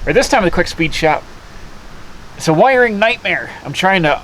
or this time at the Quick Speed Shop. It's a wiring nightmare. I'm trying to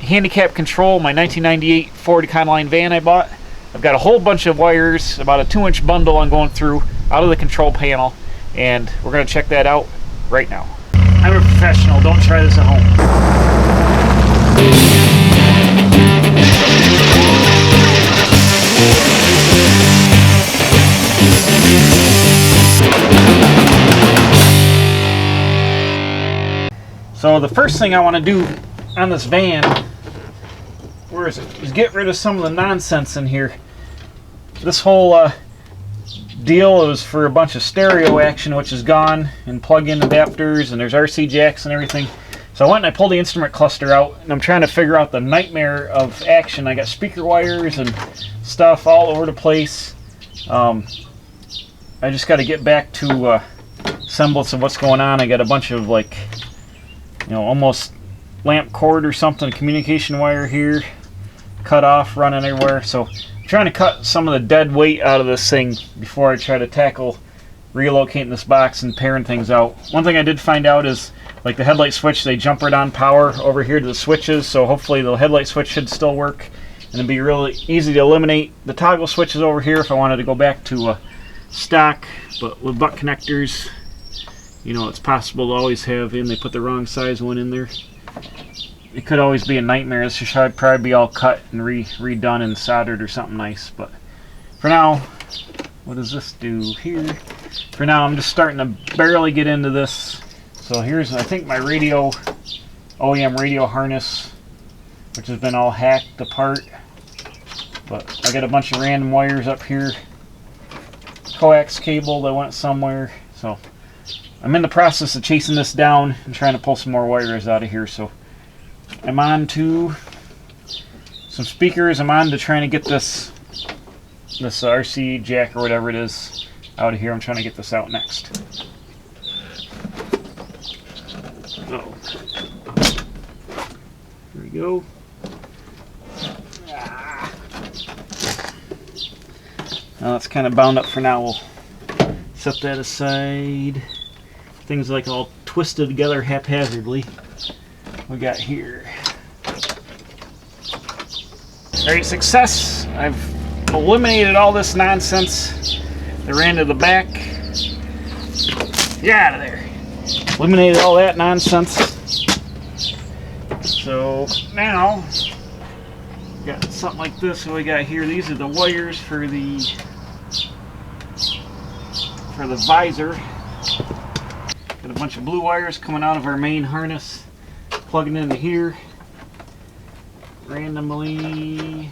handicap control my 1998 Ford Econoline van I bought. I've got a whole bunch of wires, about a 2-inch bundle I'm going through out of the control panel, and we're going to check that out right now. I'm a professional, don't try this at home. So the first thing I want to do on this van, where is it, is get rid of some of the nonsense in here. This whole deal was for a bunch of stereo action, which is gone, and plug-in adapters, and there's RC jacks and everything. So I went and I pulled the instrument cluster out, and I'm trying to figure out the nightmare of action. I got speaker wires and stuff all over the place. I just got to get back to semblance of what's going on. I got a bunch of, like, you know, almost lamp cord or something, communication wire here, cut off, running everywhere. So I'm trying to cut some of the dead weight out of this thing before I try to tackle relocating this box and pairing things out. One thing I did find out is, like, the headlight switch, they jump right on power over here to the switches, so hopefully the headlight switch should still work, and it'd be really easy to eliminate the toggle switches over here if I wanted to go back to stock. But with butt connectors, you know, it's possible to always have in, they put the wrong size one in there. It could always be a nightmare. This should probably be all cut and redone and soldered or something nice. But for now, what does this do here? For now, I'm just starting to barely get into this. So here's, I think, my radio, OEM radio harness, which has been all hacked apart. But I got a bunch of random wires up here. Coax cable that went somewhere. So I'm in the process of chasing this down and trying to pull some more wires out of here. So I'm on to some speakers. I'm on to trying to get this RC jack or whatever it is out of here. I'm trying to get this out next. Uh-oh. Here we go. Now it's kind of bound up for now. We'll set that aside. Things like all twisted together haphazardly. We got here. Alright, success. I've eliminated all this nonsense that ran to the back. Get out of there. Eliminated all that nonsense. So now got something like this. What we got here, these are the wires for the visor. Got a bunch of blue wires coming out of our main harness, plugging into here randomly.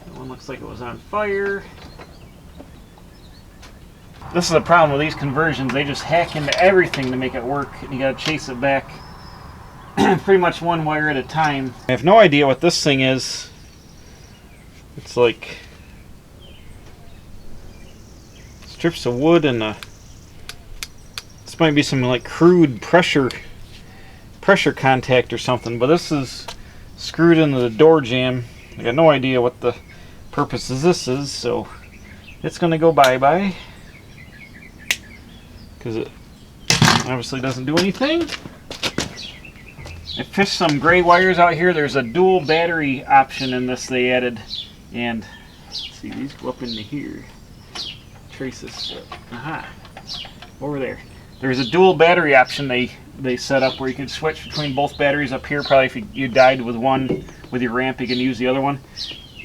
That one looks like it was on fire. This is the problem with these conversions. They just hack into everything to make it work, and you gotta chase it back pretty much one wire at a time. I have no idea what this thing is. It's like strips of wood and this might be some like crude pressure contact or something, but this is screwed into the door jamb. I got no idea what the purpose of this is, so it's gonna go bye-bye because it obviously doesn't do anything. I fished some gray wires out here. There's a dual battery option in this they added, and let's see, these go up into here. Trace this. Aha, over there. There's a dual battery option they set up where you can switch between both batteries up here. Probably if you died with one with your ramp, you can use the other one.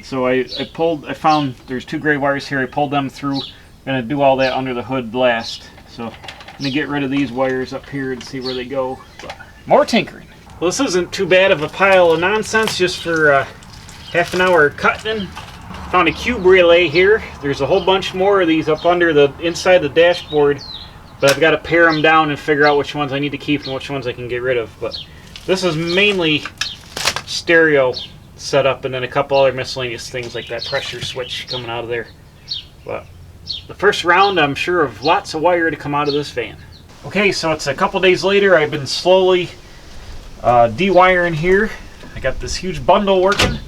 So I found there's two gray wires here. I pulled them through. I'm gonna do all that under the hood last. So I'm gonna get rid of these wires up here and see where they go. But more tinkering. Well, this isn't too bad of a pile of nonsense just for half an hour cutting. Found a cube relay here. There's a whole bunch more of these up under the inside the dashboard, but I've got to pare them down and figure out which ones I need to keep and which ones I can get rid of. But this is mainly stereo setup, and then a couple other miscellaneous things like that pressure switch coming out of there. But the first round, I'm sure of lots of wire to come out of this van. Okay, so it's a couple days later. I've been slowly de-wiring here. I got this huge bundle working.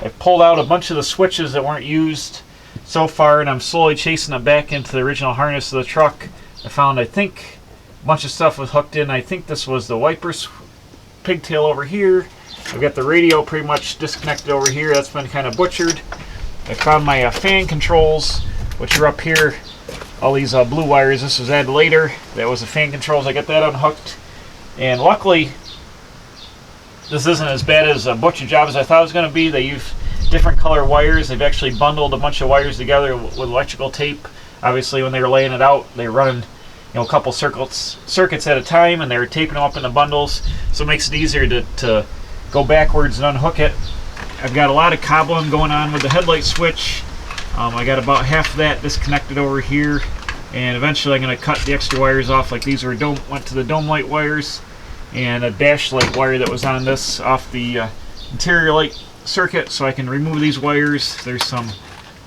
I pulled out a bunch of the switches that weren't used. so far, and I'm slowly chasing them back into the original harness of the truck. I found, I think, a bunch of stuff was hooked in. I think this was the wipers pigtail over here. I've got the radio pretty much disconnected over here. That's been kind of butchered. I found my fan controls, which are up here. All these blue wires. This was added later. That was the fan controls. I got that unhooked. And luckily, this isn't as bad as a butcher job as I thought it was going to be. They use different color wires. They've actually bundled a bunch of wires together with electrical tape. Obviously, when they were laying it out, they were running, a couple circuits at a time, and they were taping them up in the bundles. So it makes it easier to go backwards and unhook it. I've got a lot of cobbling going on with the headlight switch. I got about half of that disconnected over here, and eventually I'm going to cut the extra wires off. Like these went to the dome light wires, and a dash light wire that was on this off the interior light circuit, so I can remove these wires. There's some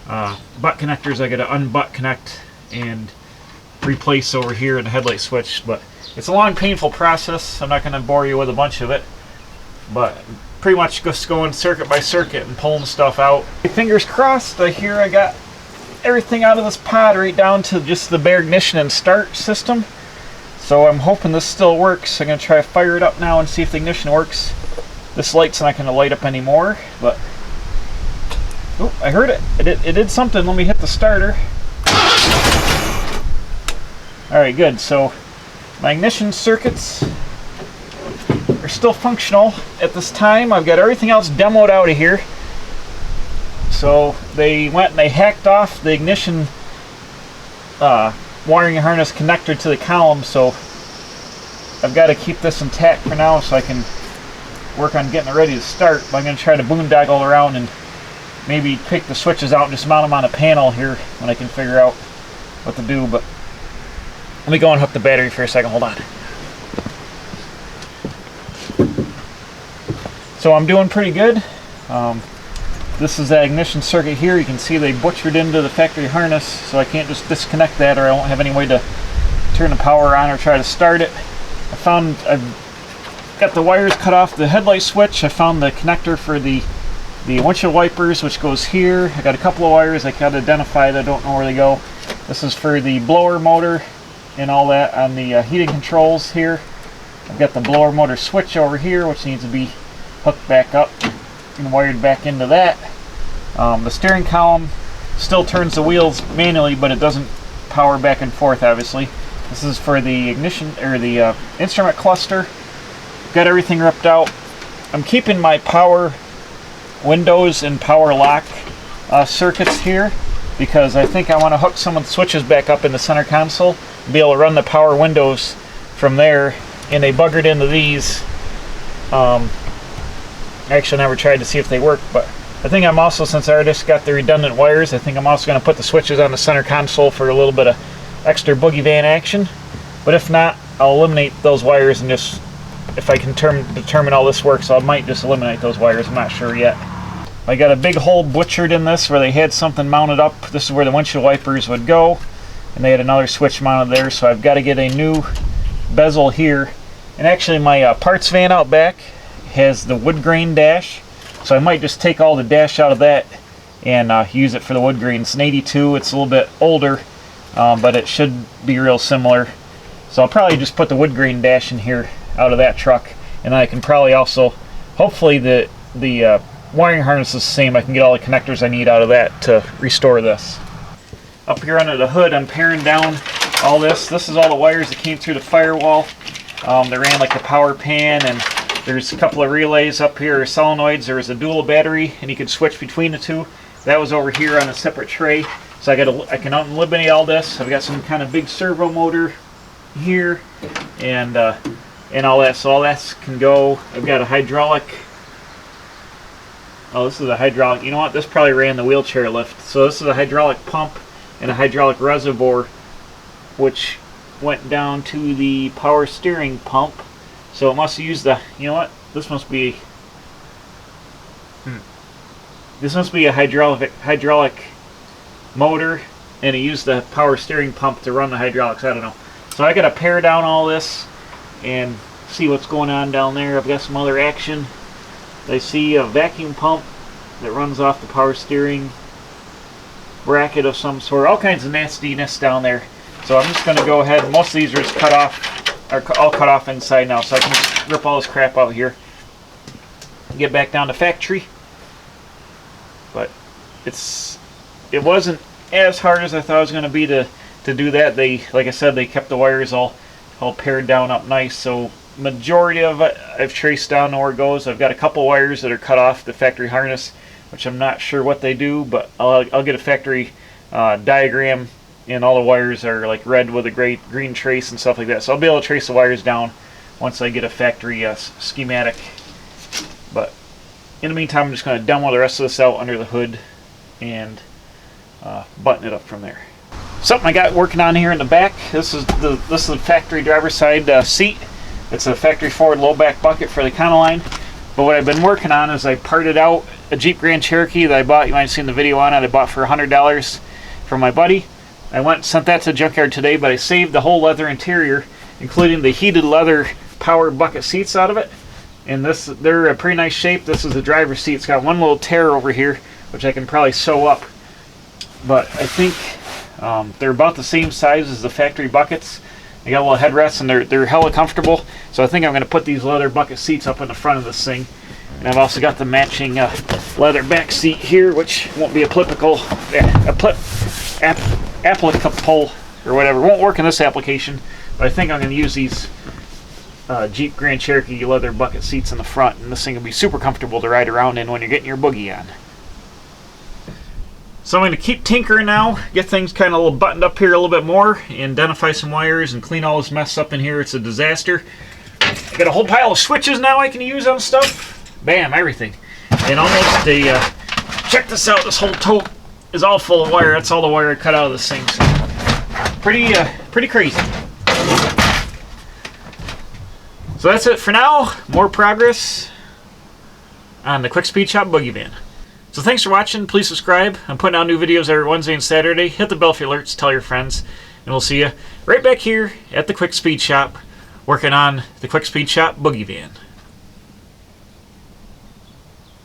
butt connectors I got to unbutt connect and replace over here in the headlight switch, but it's a long, painful process. I'm not going to bore you with a bunch of it, but pretty much just going circuit by circuit and pulling stuff out. Fingers crossed. I got everything out of this pod right down to just the bare ignition and start system. So I'm hoping this still works. I'm going to try to fire it up now and see if the ignition works. This light's not going to light up anymore, but oh, I heard it. It did something. Let me hit the starter. Alright, good. So my ignition circuits are still functional at this time. I've got everything else demoed out of here. So they went and they hacked off the ignition wiring harness connector to the column, so I've got to keep this intact for now so I can work on getting it ready to start. But I'm going to try to boondoggle around and maybe pick the switches out and just mount them on a panel here when I can figure out what to do. But let me go and hook the battery for a second. Hold on. So I'm doing pretty good. This is that ignition circuit here. You can see they butchered into the factory harness, so I can't just disconnect that or I won't have any way to turn the power on or try to start it. I've got the wires cut off the headlight switch. I found the connector for the windshield wipers, which goes here. I got a couple of wires I got identified. I don't know where they go. This is for the blower motor and all that on the heating controls here. I've got the blower motor switch over here, which needs to be hooked back up and wired back into that. The steering column still turns the wheels manually, but it doesn't power back and forth, obviously. This is for the ignition or the instrument cluster. Got everything ripped out. I'm keeping my power windows and power lock circuits here because I think I want to hook some of the switches back up in the center console and be able to run the power windows from there. And they buggered into these. Actually never tried to see if they work, but I think I'm also, since I already got the redundant wires, I think I'm also going to put the switches on the center console for a little bit of extra boogie van action. But if not, I'll eliminate those wires and just, if I can determine all this works, I might just eliminate those wires. I'm not sure yet. I got a big hole butchered in this where they had something mounted up. This is where the windshield wipers would go, and they had another switch mounted there, so I've got to get a new bezel here. And actually my parts van out back has the wood grain dash, so I might just take all the dash out of that and use it for the wood grain. It's an 82, it's a little bit older, but it should be real similar. So I'll probably just put the wood grain dash in here out of that truck, and I can probably also, hopefully the wiring harness is the same. I can get all the connectors I need out of that to restore this. Up here under the hood, I'm paring down all this. This is all the wires that came through the firewall. They ran like the power pan, and there's a couple of relays up here, solenoids. There was a dual battery, and you could switch between the two. That was over here on a separate tray. So I can eliminate all this. I've got some kind of big servo motor here, and all that. So all that can go. I've got a hydraulic. Oh, this is a hydraulic. You know what? This probably ran the wheelchair lift. So this is a hydraulic pump and a hydraulic reservoir, which went down to the power steering pump. So it must use the, you know what? This must be a hydraulic motor, and it used the power steering pump to run the hydraulics. I don't know. So I got to pare down all this and see what's going on down there. I've got some other action. I see a vacuum pump that runs off the power steering. bracket of some sort. All kinds of nastiness down there. So I'm just going to go ahead. Most of these are just cut off, are all cut off inside now, so I can just rip all this crap out here. Get back down to factory. But it wasn't as hard as I thought it was going to be to do that. They, like I said, they kept the wires all pared down up nice. So majority of it I've traced down to where it goes. I've got a couple wires that are cut off the factory harness, which I'm not sure what they do, but I'll get a factory diagram, and all the wires are like red with a green trace and stuff like that. So I'll be able to trace the wires down once I get a factory schematic. But in the meantime, I'm just going to demo the rest of this out under the hood and button it up from there. Something I got working on here in the back. This is the factory driver's side seat. It's a factory Ford low back bucket for the Econoline. But what I've been working on is I parted out a Jeep Grand Cherokee that I bought. You might have seen the video on it. I bought for $100 from my buddy. I went and sent that to the junkyard today, but I saved the whole leather interior, including the heated leather power bucket seats out of it. And they're a pretty nice shape. This is the driver's seat. It's got one little tear over here, which I can probably sew up. But I think they're about the same size as the factory buckets. They got a little headrests, and they're hella comfortable. So I think I'm going to put these leather bucket seats up in the front of this thing. And I've also got the matching leather back seat here, which won't be applicable, or whatever. It won't work in this application, but I think I'm going to use these Jeep Grand Cherokee leather bucket seats in the front, and this thing will be super comfortable to ride around in when you're getting your boogie on. So I'm going to keep tinkering now, get things kind of a little buttoned up here a little bit more, and identify some wires and clean all this mess up in here. It's a disaster. I got a whole pile of switches now I can use on stuff. Bam, everything. And almost check this out, this whole tote is all full of wire. That's all the wire I cut out of this thing. So pretty crazy. So that's it for now. More progress on the Quick Speed Shop Boogie Van. So thanks for watching. Please subscribe. I'm putting out new videos every Wednesday and Saturday. Hit the bell for alerts. Tell your friends. And we'll see you right back here at the Quick Speed Shop working on the Quick Speed Shop Boogie Van.